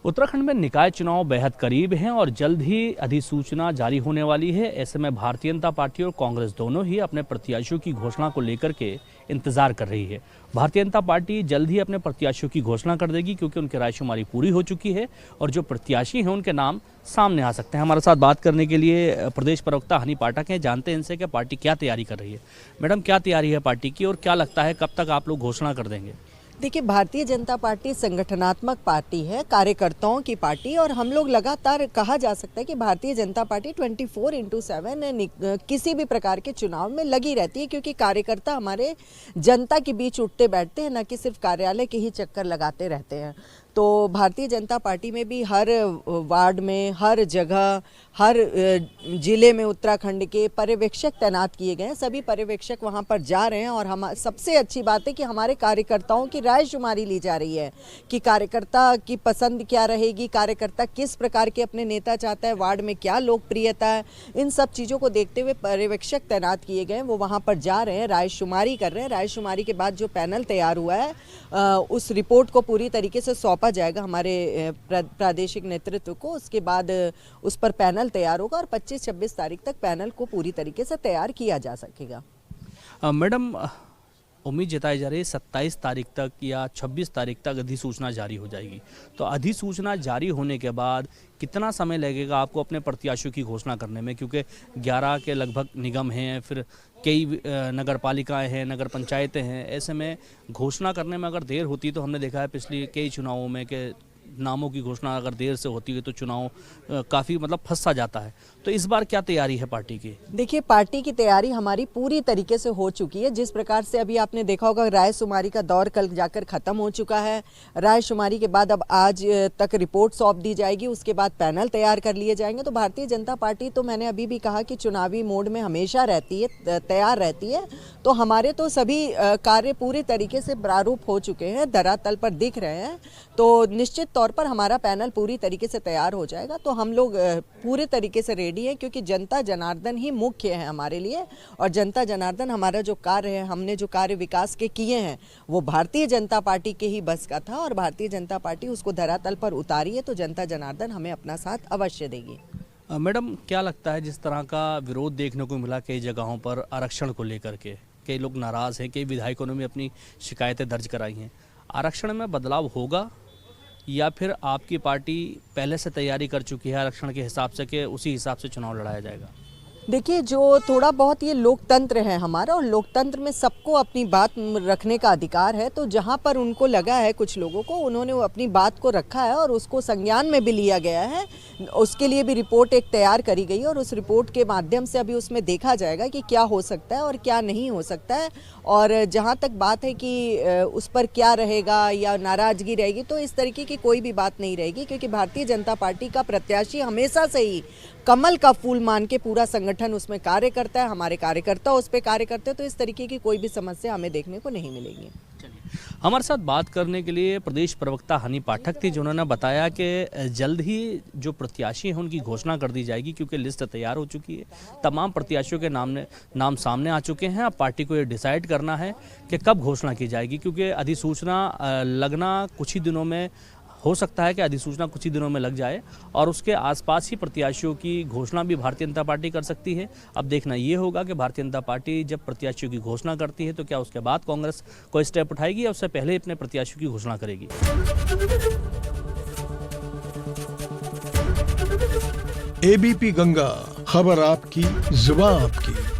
उत्तराखंड में निकाय चुनाव बेहद करीब हैं और जल्द ही अधिसूचना जारी होने वाली है। ऐसे में भारतीय जनता पार्टी और कांग्रेस दोनों ही अपने प्रत्याशियों की घोषणा को लेकर के इंतजार कर रही है। भारतीय जनता पार्टी जल्द ही अपने प्रत्याशियों की घोषणा कर देगी क्योंकि उनकी रायशुमारी पूरी हो चुकी है और जो प्रत्याशी हैं उनके नाम सामने आ सकते हैं। हमारे साथ बात करने के लिए प्रदेश प्रवक्ता हनी पाठक हैं। जानते हैं इनसे कि पार्टी क्या तैयारी कर रही है। मैडम, क्या तैयारी है पार्टी की और क्या लगता है कब तक आप लोग घोषणा कर देंगे? देखिए, भारतीय जनता पार्टी संगठनात्मक पार्टी है, कार्यकर्ताओं की पार्टी, और हम लोग लगातार कहा जा सकता है कि भारतीय जनता पार्टी 24/7 किसी भी प्रकार के चुनाव में लगी रहती है, क्योंकि कार्यकर्ता हमारे जनता के बीच उठते बैठते हैं, न कि सिर्फ कार्यालय के ही चक्कर लगाते रहते हैं। तो भारतीय जनता पार्टी में भी हर वार्ड में, हर जगह, हर जिले में उत्तराखंड के पर्यवेक्षक तैनात किए गए हैं। सभी पर्यवेक्षक वहां पर जा रहे हैं और हम सबसे अच्छी बात है कि हमारे कार्यकर्ताओं की रायशुमारी ली जा रही है कि कार्यकर्ता की पसंद क्या रहेगी, कार्यकर्ता किस प्रकार के अपने नेता चाहता है, वार्ड में क्या लोकप्रियता है। इन सब चीज़ों को देखते हुए पर्यवेक्षक तैनात किए गए हैं, वो वहाँ पर जा रहे हैं, रायशुमारी कर रहे हैं। रायशुमारी के बाद जो पैनल तैयार हुआ है उस रिपोर्ट को पूरी तरीके से सौंपा जाएगा हमारे प्रादेशिक नेतृत्व को। उसके बाद उस पर पैनल तैयार होगा और 25-26 तारीख तक पैनल को पूरी तरीके से तैयार किया जा सकेगा। मैडम, उम्मीद जताई जा रही है 27 तारीख तक या 26 तारीख तक अधिसूचना जारी हो जाएगी। तो अधिसूचना जारी होने के बाद कितना समय लगेगा आपको अपने प्रत्याशियों की घोषणा करने में? क्योंकि 11 के लगभग निगम हैं, फिर कई नगर पालिकाएँ हैं, नगर पंचायतें हैं। ऐसे में घोषणा करने में अगर देर होती तो हमने देखा है पिछले कई चुनावों में कि नामों की घोषणा अगर देर से होती है तो चुनाव काफ़ी फंस सा जाता है। तो इस बार क्या तैयारी है पार्टी की? देखिए, पार्टी की तैयारी हमारी पूरी तरीके से हो चुकी है। जिस प्रकार से अभी आपने देखा होगा, रायशुमारी का दौर कल जाकर ख़त्म हो चुका है। रायशुमारी के बाद अब आज तक रिपोर्ट सौंप दी जाएगी, उसके बाद पैनल तैयार कर लिए जाएंगे। तो भारतीय जनता पार्टी, तो मैंने अभी भी कहा कि चुनावी मोड में हमेशा रहती है, तैयार रहती है। तो हमारे तो सभी कार्य पूरी तरीके से प्रारूप हो चुके हैं, धरातल पर दिख रहे हैं। तो निश्चित तौर पर हमारा पैनल पूरी तरीके से तैयार हो जाएगा। तो हम लोग पूरे तरीके से रेडी है, क्योंकि जनता जनार्दन ही मुख्य है हमारे लिए। और जनता जनार्दन हमारा जो कार्य है, हमने जो कार्य विकास के किए हैं, वो भारतीय जनता पार्टी के ही बस का था और भारतीय जनता पार्टी उसको धरातल पर उतारी है। तो जनता जनार्दन हमें अपना साथ अवश्य देगी। मैडम, क्या लगता है जिस तरह का विरोध देखने को मिला कई जगहों पर आरक्षण को लेकर के, कई लोग नाराज़ हैं, कई विधायकों ने भी अपनी शिकायतें दर्ज कराई हैं, आरक्षण में बदलाव होगा या फिर आपकी पार्टी पहले से तैयारी कर चुकी है आरक्षण के हिसाब से कि उसी हिसाब से चुनाव लड़ाया जाएगा? देखिए, जो थोड़ा बहुत ये लोकतंत्र है हमारा, और लोकतंत्र में सबको अपनी बात रखने का अधिकार है। तो जहाँ पर उनको लगा है, कुछ लोगों को, उन्होंने अपनी बात को रखा है और उसको संज्ञान में भी लिया गया है। उसके लिए भी रिपोर्ट एक तैयार करी गई है और उस रिपोर्ट के माध्यम से अभी उसमें देखा जाएगा कि क्या हो सकता है और क्या नहीं हो सकता है। और जहाँ तक बात है कि उस पर क्या रहेगा या नाराज़गी रहेगी, तो इस तरीके की कोई भी बात नहीं रहेगी, क्योंकि भारतीय जनता पार्टी का प्रत्याशी हमेशा से ही कमल का फूल मान के पूरा संगठन उसमें कार्य करता है, हमारे कार्यकर्ता उस पर कार्य करते हैं। तो इस तरीके की कोई भी समस्या हमें देखने को नहीं मिलेगी। हमारे साथ बात करने के लिए प्रदेश प्रवक्ता हनी पाठक थी, जिन्होंने बताया कि जल्द ही जो प्रत्याशी हैं उनकी घोषणा कर दी जाएगी, क्योंकि लिस्ट तैयार हो चुकी है। तमाम प्रत्याशियों के नाम सामने आ चुके हैं। अब पार्टी को ये डिसाइड करना है कि कब घोषणा की जाएगी, क्योंकि अधिसूचना लगना कुछ ही दिनों में हो सकता है कि अधिसूचना कुछ ही दिनों में लग जाए और उसके आसपास ही प्रत्याशियों की घोषणा भी भारतीय जनता पार्टी कर सकती है। अब देखना ये होगा कि भारतीय जनता पार्टी जब प्रत्याशियों की घोषणा करती है तो क्या उसके बाद कांग्रेस कोई स्टेप उठाएगी या उससे पहले अपने प्रत्याशियों की घोषणा करेगी। एबीपी गंगा, खबर आपकी, जुबान आपकी।